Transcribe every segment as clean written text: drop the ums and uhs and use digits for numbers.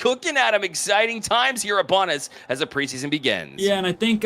cooking at him. Exciting times here upon us as the preseason begins. Yeah, and I think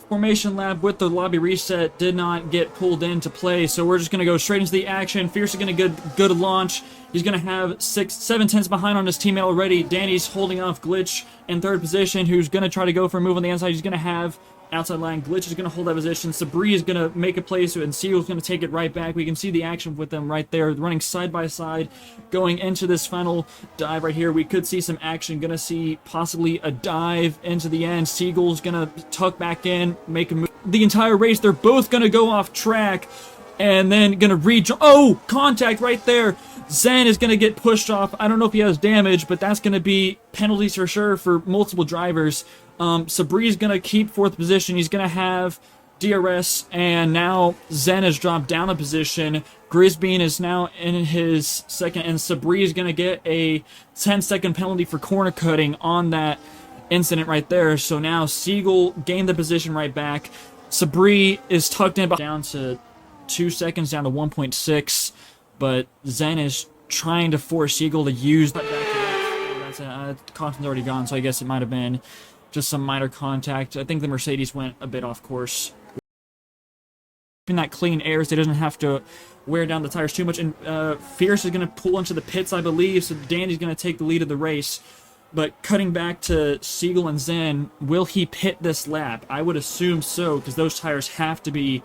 Formation Lab with the lobby reset did not get pulled into play, so we're just going to go straight into the action. Fierce is going to go to launch. He's going to have 7 tenths behind on his teammate already. Danny's holding off Glitch in third position, who's going to try to go for a move on the inside. He's going to have outside line. Glitch is going to hold that position. Sabri is going to make a play, and Seagull's going to take it right back. We can see the action with them right there, running side by side, going into this final dive right here. We could see some action. Going to see possibly a dive into the end. Seagull's going to tuck back in, make a move. The entire race, they're both going to go off track, and then going to reach. Oh, contact right there. Zen is going to get pushed off. I don't know if he has damage, but that's going to be penalties for sure for multiple drivers. Sabri's going to keep fourth position. He's going to have DRS, and now Zen has dropped down a position. Grisbean is now in his second, and Sabri is going to get a 10-second penalty for corner cutting on that incident right there. So now Seagull gained the position right back. Sabri is tucked in down to 2 seconds, down to 1.6, but Zen is trying to force Seagull to use that back to left. Caution's already gone, so I guess it might have been just some minor contact. I think the Mercedes went a bit off course. In that clean air, so he doesn't have to wear down the tires too much. And Fierce is going to pull into the pits, I believe, so Danny's going to take the lead of the race. But cutting back to Seagull and Zen, will he pit this lap? I would assume so, because those tires have to be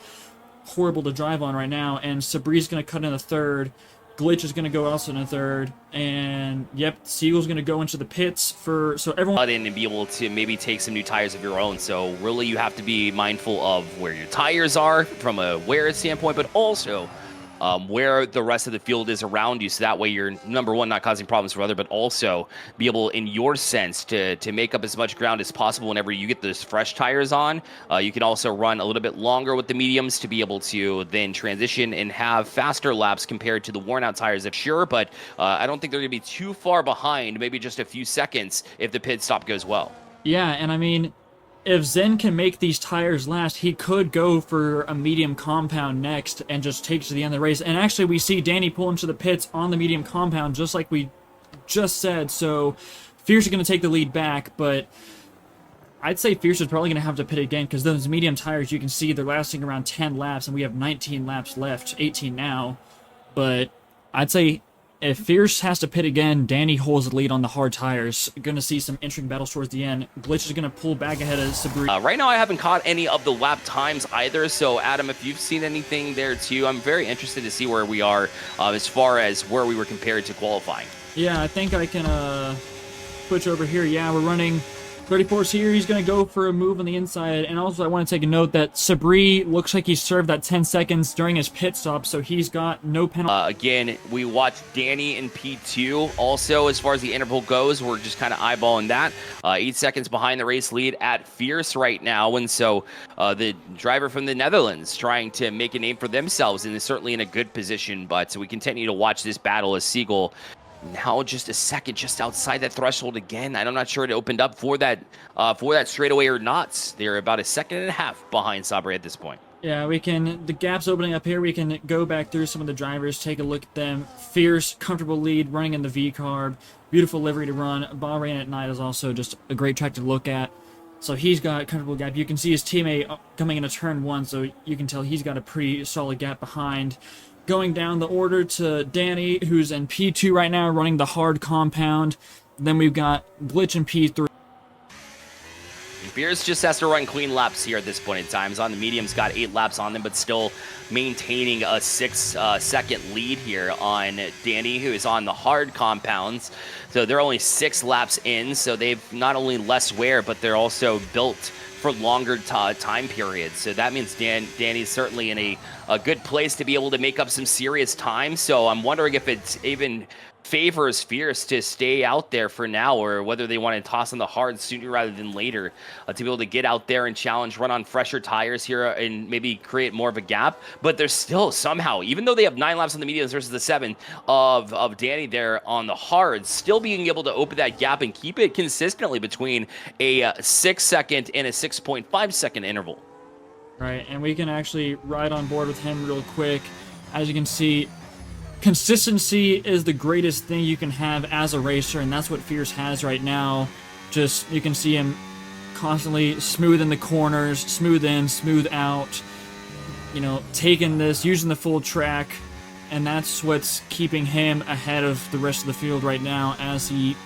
horrible to drive on right now. And Sabri's going to cut in a third. Glitch is going to go also in a third, and yep, Seagull's going to go into the pits so everyone And be able to maybe take some new tires of your own. So really, you have to be mindful of where your tires are from a wear standpoint, but also where the rest of the field is around you. So that way, you're number one, not causing problems for other, but also be able, in your sense, to make up as much ground as possible whenever you get those fresh tires on. You can also run a little bit longer with the mediums to be able to then transition and have faster laps compared to the worn out tires. If sure, but I don't think they're going to be too far behind, maybe just a few seconds if the pit stop goes well. Yeah, and I mean, if Zen can make these tires last, he could go for a medium compound next and just take to the end of the race. And actually, we see Danny pull into the pits on the medium compound, just like we just said. So Fierce is going to take the lead back, but I'd say Fierce is probably going to have to pit again, because those medium tires, you can see they're lasting around 10 laps, and we have 19 laps left, 18 now. But I'd say if Fierce has to pit again, Danny holds the lead on the hard tires. Going to see some interesting battles towards the end. Glitch is going to pull back ahead of Sabri. Right now, I haven't caught any of the lap times either. So, Adam, if you've seen anything there too, I'm very interested to see where we are as far as where we were compared to qualifying. Yeah, I think I can switch over here. Yeah, we're running 34's here. He's going to go for a move on the inside. And also, I want to take a note that Sabri looks like he served that 10 seconds during his pit stop, so he's got no penalty. Again, we watched Danny in P2. Also, as far as the interval goes, we're just kind of eyeballing that. 8 seconds behind the race lead at Fierce right now. And so the driver from the Netherlands trying to make a name for themselves and is certainly in a good position. But so we continue to watch this battle as Seagull now just a second just outside that threshold again. I'm not sure it opened up for that straightaway or not. They're about a second and a half behind Sabre at this point. Yeah, the gap's opening up here. We can go back through some of the drivers, take a look at them. Fierce, comfortable lead, running in the V-carb. Beautiful livery to run. Bahrain at night is also just a great track to look at. So he's got a comfortable gap. You can see his teammate coming into turn one, so you can tell he's got a pretty solid gap behind. Going down the order to Danny, who's in P2 right now, running the hard compound. Then we've got Glitch in P3. Fierce just has to run clean laps here at this point in time. He's on the mediums, got 8 laps on them, but still maintaining a 6-second lead here on Danny, who is on the hard compounds. So they're only 6 laps in, so they've not only less wear, but they're also built for longer time periods. So that means Danny's certainly in a good place to be able to make up some serious time. So I'm wondering if it's even favors Fierce to stay out there for now, or whether they want to toss on the hard sooner rather than later to be able to get out there and challenge, run on fresher tires here and maybe create more of a gap. But there's still somehow, even though they have 9 laps on the mediums versus the 7 of Danny there on the hards, still being able to open that gap and keep it consistently between a 6-second and a 6.5-second interval. Right, and we can actually ride on board with him real quick. As you can see, consistency is the greatest thing you can have as a racer, and that's what Fierce has right now. Just, you can see him constantly smooth in the corners, smooth in, smooth out, you know, taking this, using the full track, and that's what's keeping him ahead of the rest of the field right now, as he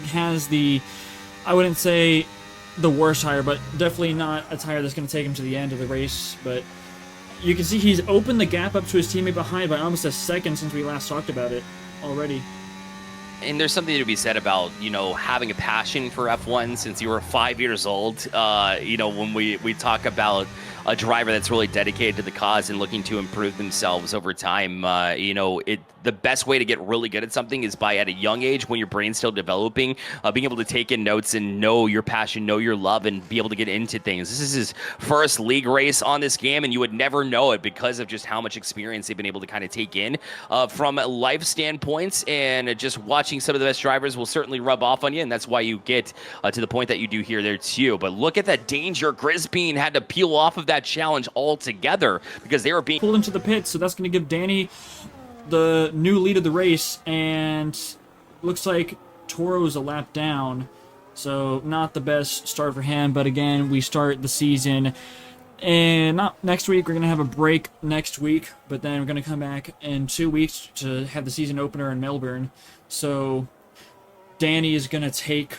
has the, I wouldn't say the worst tire, but definitely not a tire that's going to take him to the end of the race. But you can see he's opened the gap up to his teammate behind by almost a second since we last talked about it already. And there's something to be said about, you know, having a passion for F1 since you were 5 years old. You know, when we talk about a driver that's really dedicated to the cause and looking to improve themselves over time, you know, the best way to get really good at something is by, at a young age, when your brain's still developing, being able to take in notes and know your passion, know your love, and be able to get into things. This is his first league race on this game, and you would never know it because of just how much experience they've been able to kind of take in from life standpoints, and just watching some of the best drivers will certainly rub off on you, and that's why you get to the point that you do here there too. But look at that danger. Grisbean had to peel off of that challenge altogether because they were being pulled into the pits, so that's going to give Danny the new lead of the race, and looks like Toro's a lap down, so not the best start for him. But again, we start the season, and not next week, we're going to have a break next week, but then we're going to come back in 2 weeks to have the season opener in Melbourne. So Danny is going to take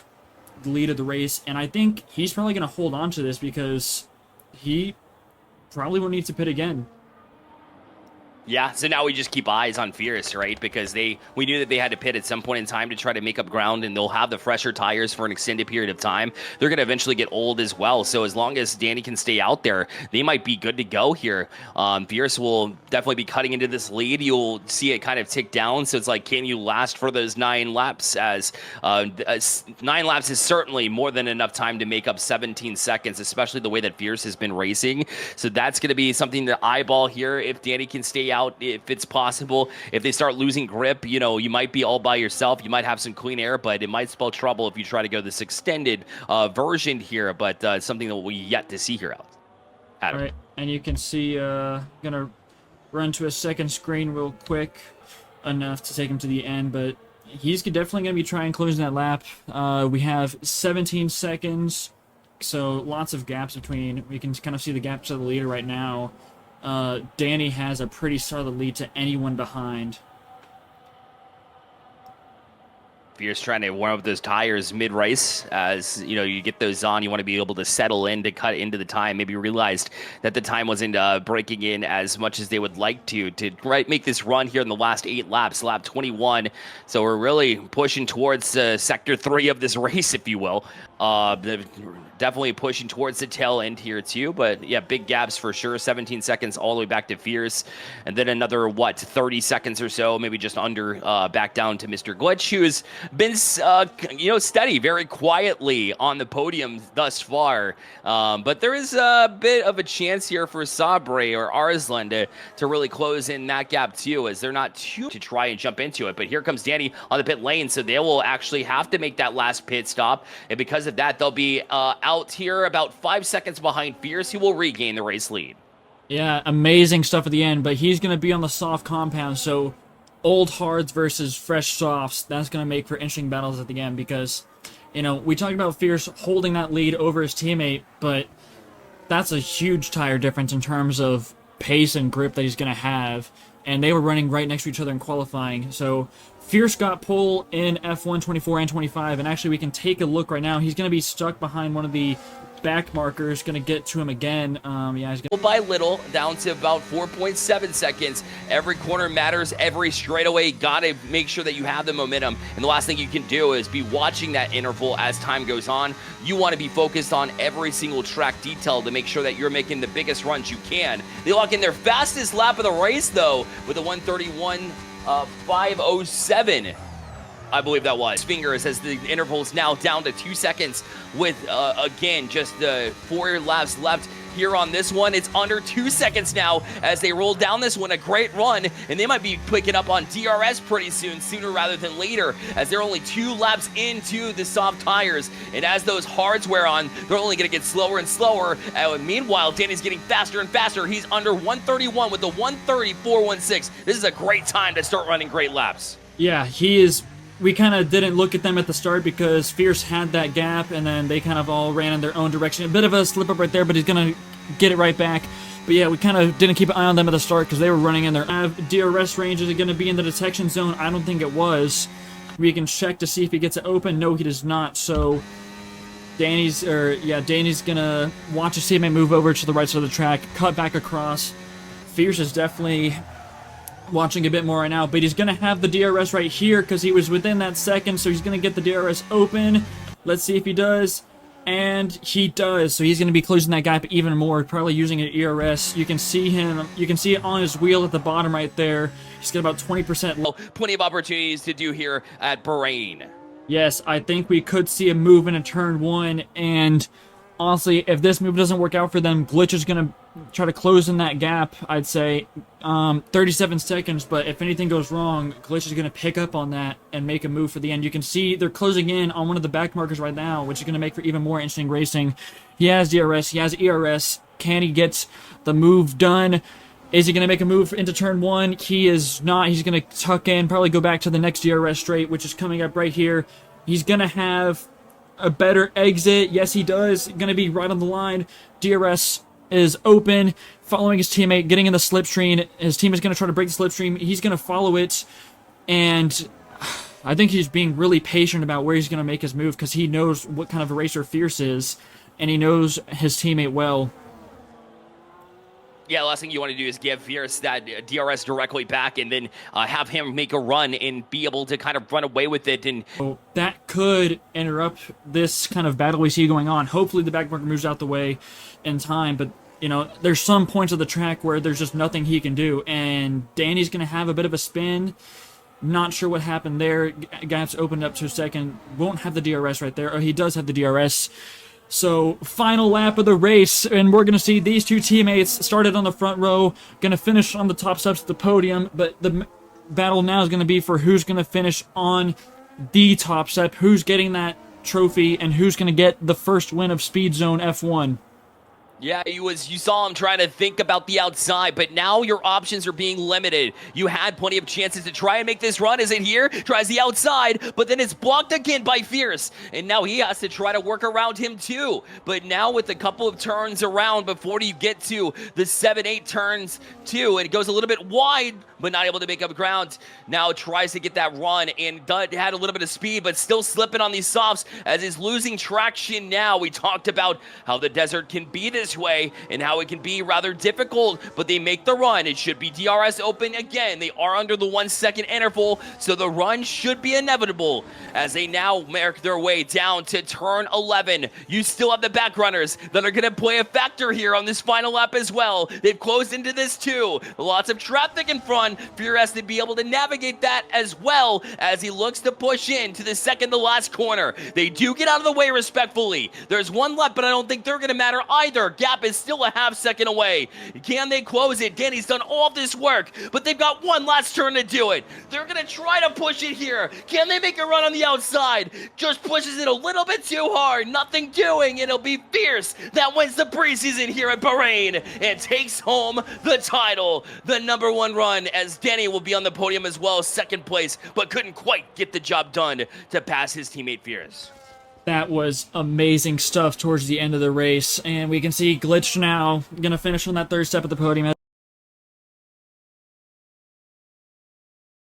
the lead of the race, and I think he's probably going to hold on to this because he probably won't need to pit again. Yeah, so now we just keep eyes on Fierce, right? Because we knew that they had to pit at some point in time to try to make up ground, and they'll have the fresher tires for an extended period of time. They're going to eventually get old as well, so as long as Danny can stay out there, they might be good to go here. Fierce will definitely be cutting into this lead. You'll see it kind of tick down, so it's like, can you last for those 9 laps? As 9 laps is certainly more than enough time to make up 17 seconds, especially the way that Fierce has been racing. So that's going to be something to eyeball here if Danny can stay out, if it's possible. If they start losing grip, you know, you might be all by yourself. You might have some clean air, but it might spell trouble if you try to go this extended version here. But it's something that we'll yet to see here, Adam. All right, and you can see, gonna run to a second screen real quick, enough to take him to the end, but he's definitely gonna be trying closing that lap. We have 17 seconds, so lots of gaps between. We can kind of see the gaps to the leader right now. Danny has a pretty solid lead to anyone behind. Fierce trying to warm up those tires mid-race. As you know, you get those on, you want to be able to settle in to cut into the time. Maybe realized that the time wasn't breaking in as much as they would like to make this run here in the last 8 laps, lap 21. So we're really pushing towards sector 3 of this race, if you will. Definitely pushing towards the tail end here too, but yeah, big gaps for sure. 17 seconds all the way back to Fierce, and then another 30 seconds or so, maybe just under, back down to Mr. Glitch, who's been steady very quietly on the podium thus far. But there is a bit of a chance here for Sabre or Arslan to really close in that gap too, as they're not too to try and jump into it. But here comes Danny on the pit lane, so they will actually have to make that last pit stop, and because of that, they'll be out here about 5 seconds behind Fierce, who will regain the race lead. Yeah, amazing stuff at the end, but he's going to be on the soft compound, so old hards versus fresh softs, that's going to make for interesting battles at the end, because, you know, we talked about Fierce holding that lead over his teammate, but that's a huge tire difference in terms of pace and grip that he's going to have, and they were running right next to each other in qualifying, so Fierce got pole in F1 24 and 25, and actually we can take a look right now. He's going to be stuck behind one of the back markers, going to get to him again. Yeah, he's little by little, down to about 4.7 seconds. Every corner matters, every straightaway. Got to make sure that you have the momentum, and the last thing you can do is be watching that interval as time goes on. You want to be focused on every single track detail to make sure that you're making the biggest runs you can. They lock in their fastest lap of the race, though, with a 1:31.507. I believe that was. Fingers as the interval is now down to 2 seconds with, again, just 4 laps left here on this one. It's under 2 seconds now as they roll down this one. A great run, and they might be picking up on DRS pretty soon, sooner rather than later, as they're only 2 laps into the soft tires. And as those hards wear on, they're only going to get slower and slower. Meanwhile, Danny's getting faster and faster. He's under 131 with the 134.16. This is a great time to start running great laps. Yeah, he is. We kind of didn't look at them at the start because Fierce had that gap, and then they kind of all ran in their own direction. A bit of a slip up right there, but he's going to get it right back. But yeah, we kind of didn't keep an eye on them at the start because they were running in their DRS range. Is it going to be in the detection zone? I don't think it was. We can check to see if he gets it open. No, he does not. So Danny's going to watch his teammate move over to the right side of the track, cut back across. Fierce is definitely watching a bit more right now, but he's going to have the DRS right here because he was within that second, so he's going to get the DRS open. Let's see if he does, and he does, so he's going to be closing that gap even more, probably using an ERS. You can see it on his wheel at the bottom right there. He's got about 20%. Plenty of opportunities to do here at Bahrain. Yes, I think we could see a move in a turn 1, and honestly, if this move doesn't work out for them, Glitch is going to try to close in that gap, I'd say. 37 seconds, but if anything goes wrong, Glitch is going to pick up on that and make a move for the end. You can see they're closing in on one of the back markers right now, which is going to make for even more interesting racing. He has DRS, he has ERS. Can he get the move done? Is he going to make a move into turn 1? He is not. He's going to tuck in, probably go back to the next DRS straight, which is coming up right here. He's going to have a better exit. Yes, he does. Going to be right on the line. DRS is open, following his teammate, getting in the slipstream. His team is going to try to break the slipstream. He's going to follow it, and I think he's being really patient about where he's going to make his move because he knows what kind of a racer Fierce is, and he knows his teammate well. Yeah, last thing you want to do is give Fierce that DRS directly back and then have him make a run and be able to kind of run away with it. And so that could interrupt this kind of battle we see going on. Hopefully the backmarker moves out the way in time, but you know, there's some points of the track where there's just nothing he can do, and Danny's going to have a bit of a spin. Not sure what happened there. Gap's opened up to a second. Won't have the DRS right there. Oh, he does have the DRS. So, final lap of the race, and we're going to see these two teammates started on the front row, going to finish on the top steps of the podium, but the battle now is going to be for who's going to finish on the top step, who's getting that trophy, and who's going to get the first win of Speedzone F1. Yeah, you saw him trying to think about the outside, but now your options are being limited. You had plenty of chances to try and make this run. Is it here? Tries the outside, but then it's blocked again by Fierce. And now he has to try to work around him too. But now with a couple of turns around before you get to the 7-8 turns too, and it goes a little bit wide, but not able to make up ground. Now tries to get that run and had a little bit of speed, but still slipping on these softs as he's losing traction now. We talked about how the desert can be this way and how it can be rather difficult, but they make the run. It should be DRS open again. They are under the 1 second interval, so the run should be inevitable as they now make their way down to turn 11. You still have the back runners that are going to play a factor here on this final lap as well. They've closed into this too. Lots of traffic in front. Fear has to be able to navigate that as well as he looks to push into the second to last corner. They do get out of the way respectfully. There's one left, but I don't think they're going to matter either. Gap is still a half second away. Can they close it? Danny's done all this work, but they've got one last turn to do it. They're going to try to push it here. Can they make a run on the outside? Just pushes it a little bit too hard. Nothing doing. It'll be Fierce that wins the preseason here at Bahrain and takes home the title. The #1 run as Danny will be on the podium as well, second place, but couldn't quite get the job done to pass his teammate Fierce. That was amazing stuff towards the end of the race, and we can see Glitch now going to finish on that third step of the podium.